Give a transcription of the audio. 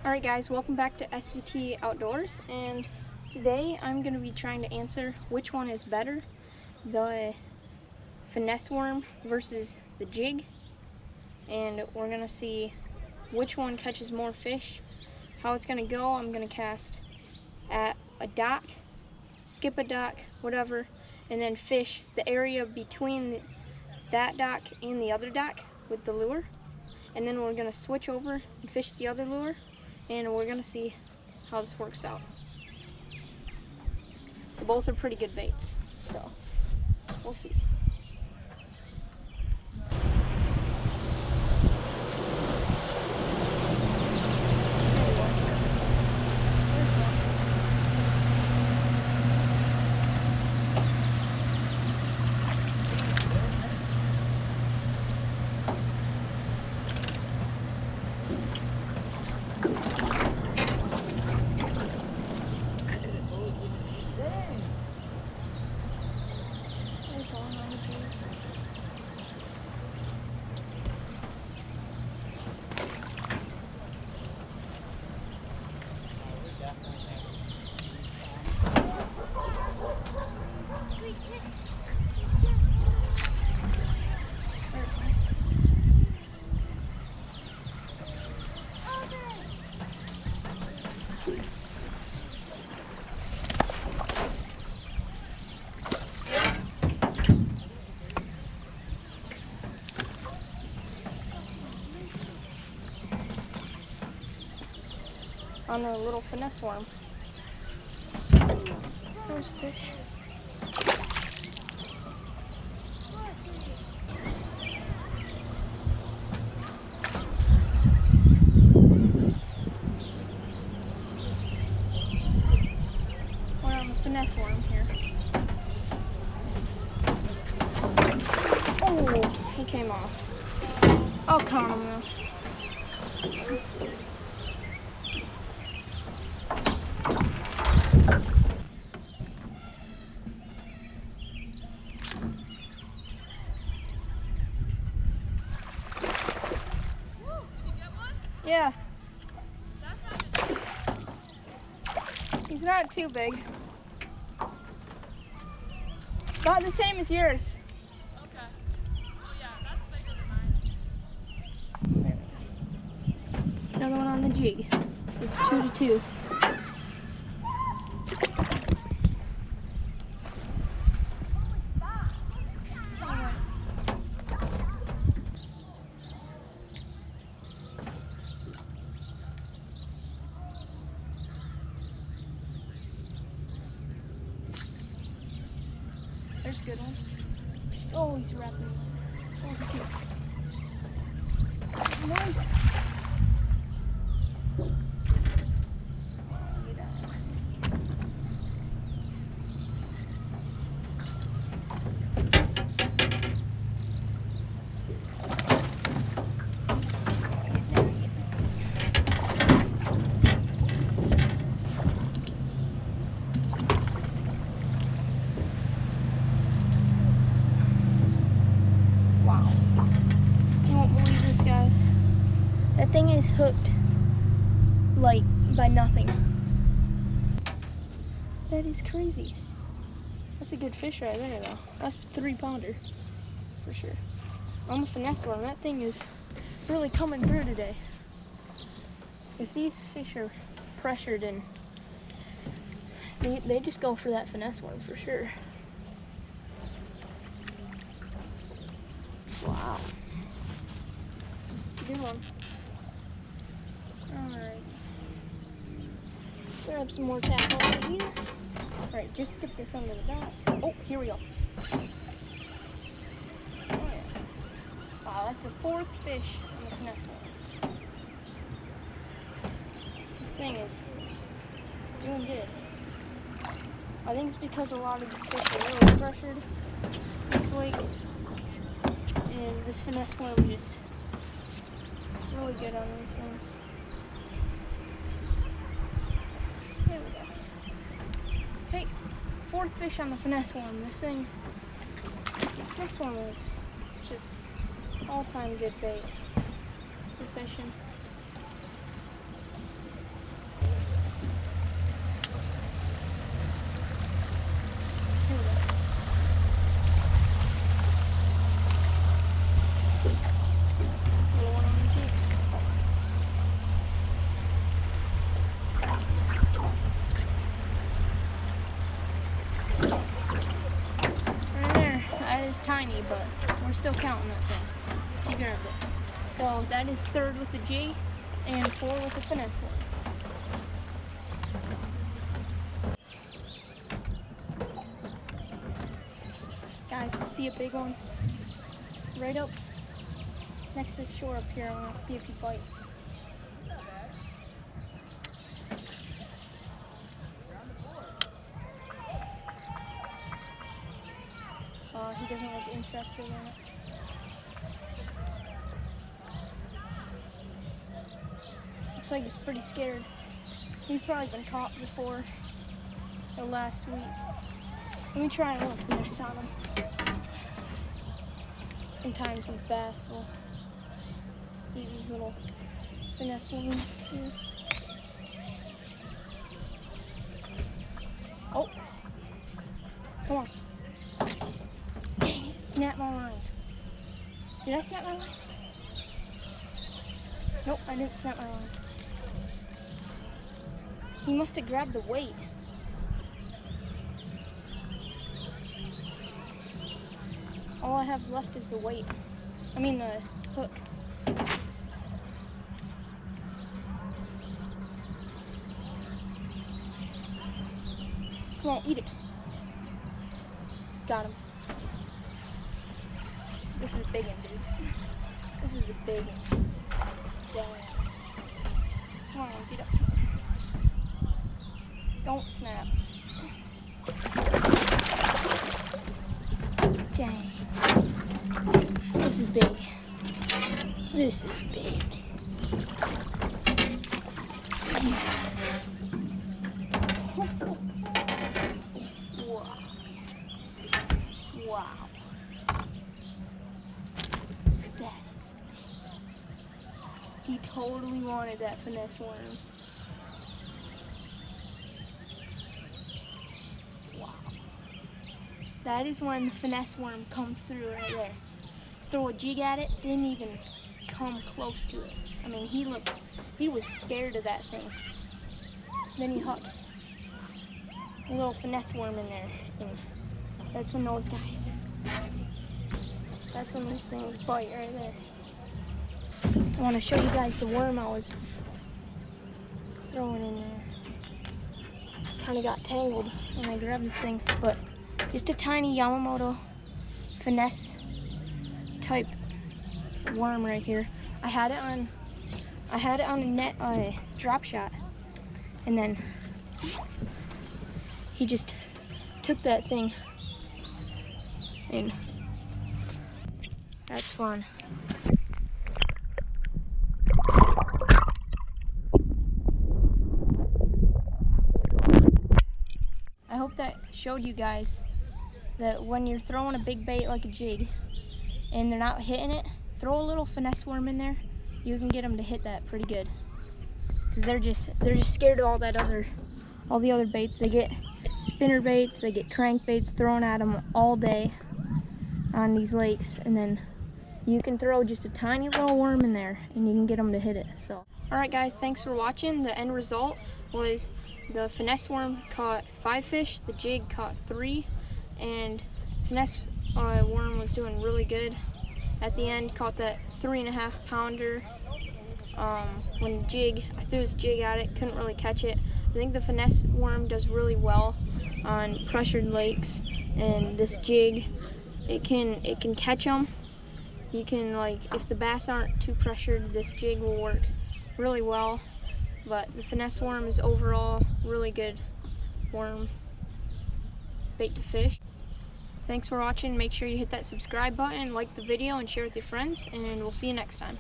Alright guys, welcome back to SVT Outdoors, and today I'm going to be trying to answer which one is better, the finesse worm versus the jig, and we're going to see which one catches more fish. How it's going to go, I'm going to cast at a dock, skip a dock, whatever, and then fish the area between that dock and the other dock with the lure, and then we're going to switch over and fish the other lure, and we're going to see how this works out. Both are pretty good baits, so we'll see. On a little finesse worm. There's a fish. We're on the finesse worm here. Oh, he came off. I'll count him now. Yeah. He's not too big. About the same as yours. Okay. Oh yeah, that's bigger than mine. Another one on the jig. So it's 2-2. There's a good one. Oh, he's wrapping. Oh, he's cute. Come on. Get out. Get this thing. Wow. You won't believe this, guys. That thing is hooked, like, by nothing. That is crazy. That's a good fish right there, though. That's a 3-pounder, for sure. On the finesse worm, that thing is really coming through today. If these fish are pressured, and they just go for that finesse worm, for sure. Wow. It's a good one. Alright. Grab some more tackle over here. Alright, just skip this under the dock. Oh, here we go. Oh yeah. Wow, that's the 4th fish on the finesse one. This thing is doing good. I think it's because a lot of these fish are really pressured this lake. And this finesse worm just really good on these things. There we go. Okay, 4th fish on the finesse worm. This one is just all-time good bait for fishing. tiny, but we're still counting that thing. So he grabbed it. So that is third with the jig and 4 with the finesse one. Guys, I see a big one right up next to the shore up here. I'm gonna see if he bites. He doesn't look interested in it. Looks like he's pretty scared. He's probably been caught before or last week. Let me try a little finesse on him. Sometimes these bass will eat these little finesse worms too. Oh, come on. Dang it, snap my line. Did I snap my line? Nope, I didn't snap my line. He must have grabbed the weight. All I have left is the weight. I mean the hook. Come on, eat it. Got him. This is a big one, dude. This is a big one. Dang. Come on, get up. Don't snap. Dang. This is big. This is big. Yes. Wow. Wow. That is big. He totally wanted that finesse worm. Wow. That is when the finesse worm comes through right there. Throw a jig at it, didn't even come close to it. I mean, he was scared of that thing. Then he hooked a little finesse worm in there. And that's when those guys, that's when these things bite right there. I want to show you guys the worm I was throwing in there. Kind of got tangled when I grabbed this thing, but just a tiny Yamamoto finesse type worm right here. I had it on a net drop shot, and then he just took that thing, and that's fun. I hope that showed you guys that when you're throwing a big bait like a jig and they're not hitting it, throw a little finesse worm in there. You can get them to hit that pretty good, because they're just scared of all the other baits. They get spinner baits, they get crank baits thrown at them all day on these lakes, and then you can throw just a tiny little worm in there and you can get them to hit it. So, all right guys, thanks for watching. The end result was the finesse worm caught 5 fish, the jig caught 3, and finesse worm was doing really good. At the end, caught that 3.5 pounder. When I threw this jig at it, couldn't really catch it. I think the finesse worm does really well on pressured lakes, and this jig, it can catch them. You can, like, if the bass aren't too pressured, this jig will work really well. But the finesse worm is overall really good worm bait to fish. Thanks for watching. Make sure you hit that subscribe button, like the video, and share with your friends, and we'll see you next time.